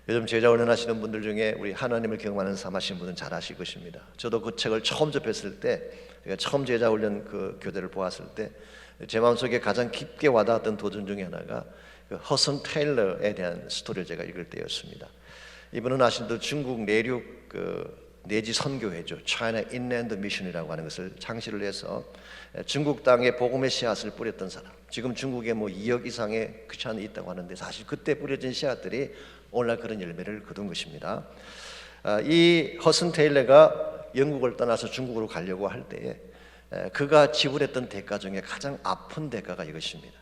S3: 요즘 제자 훈련하시는 분들 중에 우리 하나님을 경험하는 삶 하신 분은 잘 아실 것입니다. 저도 그 책을 처음 접했을 때, 처음 제자 훈련 그 교대를 보았을 때 제 마음속에 가장 깊게 와닿았던 도전 중에 하나가 그 허슨 테일러에 대한 스토리를 제가 읽을 때였습니다. 이분은 아시는 대로 중국 내륙 내지 선교회죠. China Inland Mission이라고 하는 것을 창시를 해서 중국 땅에 복음의 씨앗을 뿌렸던 사람. 지금 중국에 뭐 2억 이상의 크리스천이 있다고 하는데 사실 그때 뿌려진 씨앗들이 오늘날 그런 열매를 거둔 것입니다. 이 허슨 테일러가 영국을 떠나서 중국으로 가려고 할 때에 그가 지불했던 대가 중에 가장 아픈 대가가 이것입니다.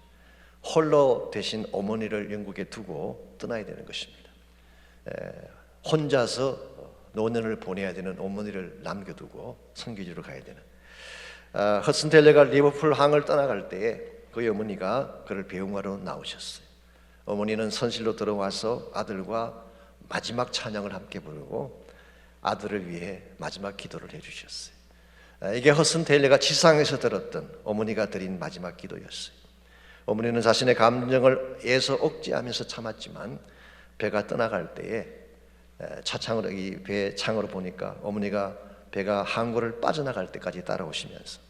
S3: 홀로 대신 어머니를 영국에 두고 떠나야 되는 것입니다. 혼자서 노년을 보내야 되는 어머니를 남겨두고 선교지로 가야 되는. 허슨 테일러가 리버풀 항을 떠나갈 때에 그 어머니가 그를 배웅하러 나오셨어요. 어머니는 선실로 들어와서 아들과 마지막 찬양을 함께 부르고 아들을 위해 마지막 기도를 해주셨어요. 이게 허슨 테일러가 지상에서 들었던 어머니가 드린 마지막 기도였어요. 어머니는 자신의 감정을 애써 억제하면서 참았지만 배가 떠나갈 때에 차창으로 이 배 창으로 보니까 어머니가 배가 항구를 빠져나갈 때까지 따라오시면서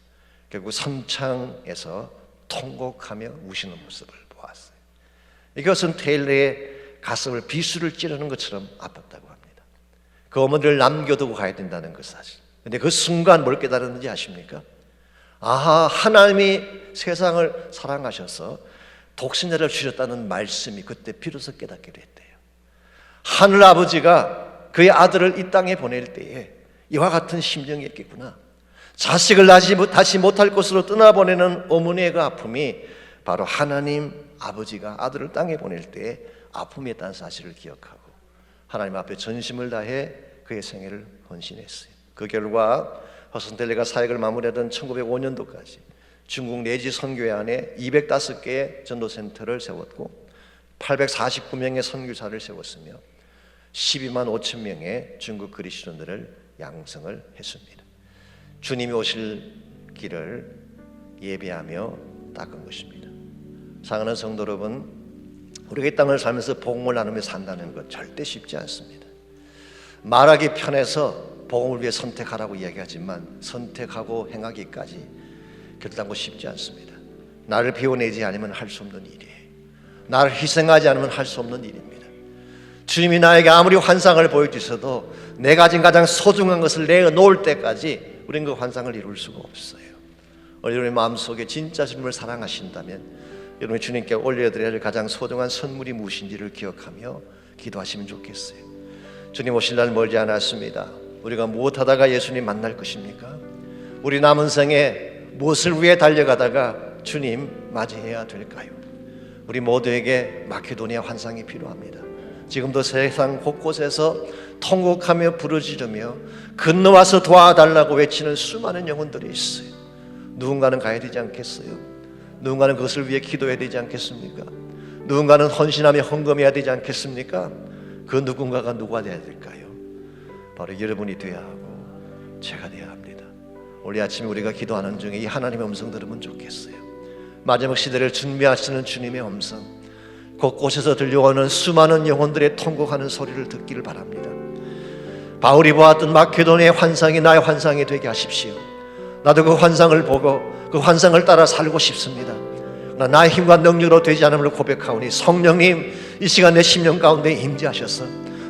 S3: 결국 선창에서 통곡하며 우시는 모습을 보았어요. 이것은 테일러의 가슴을 비수를 찌르는 것처럼 아팠다고 합니다. 그 어머니를 남겨두고 가야 된다는 것 사실. 근데 그 순간 뭘 깨달았는지 아십니까? 아하, 하나님이 세상을 사랑하셔서 독생자를 주셨다는 말씀이 그때 비로소 깨닫게 됐대요. 하늘 아버지가 그의 아들을 이 땅에 보낼 때에 이와 같은 심정이었겠구나. 자식을 다시 못할 곳으로 떠나보내는 어머니의 그 아픔이 바로 하나님 아버지가 아들을 땅에 보낼 때의 아픔이었다는 사실을 기억하고 하나님 앞에 전심을 다해 그의 생애를 헌신했어요. 그 결과 허슨텔레가 사역을 마무리하던 1905년도까지 중국 내지 선교회 안에 205개의 전도센터를 세웠고 849명의 선교사를 세웠으며 12만 5천 명의 중국 그리스도인들을 양성을 했습니다. 주님이 오실 길을 예배하며 닦은 것입니다. 사랑하는 성도 여러분, 우리가 이 땅을 살면서 복음을 나누며 산다는 것 절대 쉽지 않습니다. 말하기 편해서 복음을 위해 선택하라고 이야기하지만 선택하고 행하기까지 결단코 쉽지 않습니다. 나를 비워내지 않으면 할 수 없는 일이에요. 나를 희생하지 않으면 할 수 없는 일입니다. 주님이 나에게 아무리 환상을 보여주셔도 내가 가진 가장 소중한 것을 내어놓을 때까지 우리는 그 환상을 이룰 수가 없어요. 여러분의 마음속에 진짜 주님을 사랑하신다면 여러분이 주님께 올려드려야 할 가장 소중한 선물이 무엇인지를 기억하며 기도하시면 좋겠어요. 주님 오실 날 멀지 않았습니다. 우리가 무엇하다가 예수님 만날 것입니까? 우리 남은 생에 무엇을 위해 달려가다가 주님 맞이해야 될까요? 우리 모두에게 마케도니아 환상이 필요합니다. 지금도 세상 곳곳에서 통곡하며 부르짖으며 건너와서 도와달라고 외치는 수많은 영혼들이 있어요. 누군가는 가야 되지 않겠어요? 누군가는 그것을 위해 기도해야 되지 않겠습니까? 누군가는 헌신하며 헌금해야 되지 않겠습니까? 그 누군가가 누가 되어야 될까요? 바로 여러분이 되어야 하고 제가 되어야 합니다. 오늘 아침에 우리가 기도하는 중에 이 하나님의 음성 들으면 좋겠어요. 마지막 시대를 준비하시는 주님의 음성, 곳곳에서 들려오는 수많은 영혼들의 통곡하는 소리를 듣기를 바랍니다. 바울이 보았던 마케도니아의 환상이 나의 환상이 되게 하십시오. 나도 그 환상을 보고 그 환상을 따라 살고 싶습니다. 그러나 나의 힘과 능력으로 되지 않음을 고백하오니 성령님 이 시간 내 심령 가운데 임재하셔서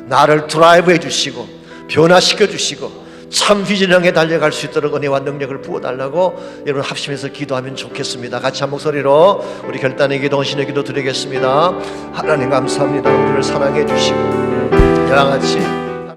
S3: 나를 드라이브해 주시고 변화시켜 주시고 참 비전 향해 달려갈 수 있도록 은혜와 능력을 부어달라고 여러분 합심해서 기도하면 좋겠습니다. 같이 한 목소리로 우리 결단의 기도, 헌신의 기도 드리겠습니다. 하나님 감사합니다. 우리를 사랑해 주시고 이와 같이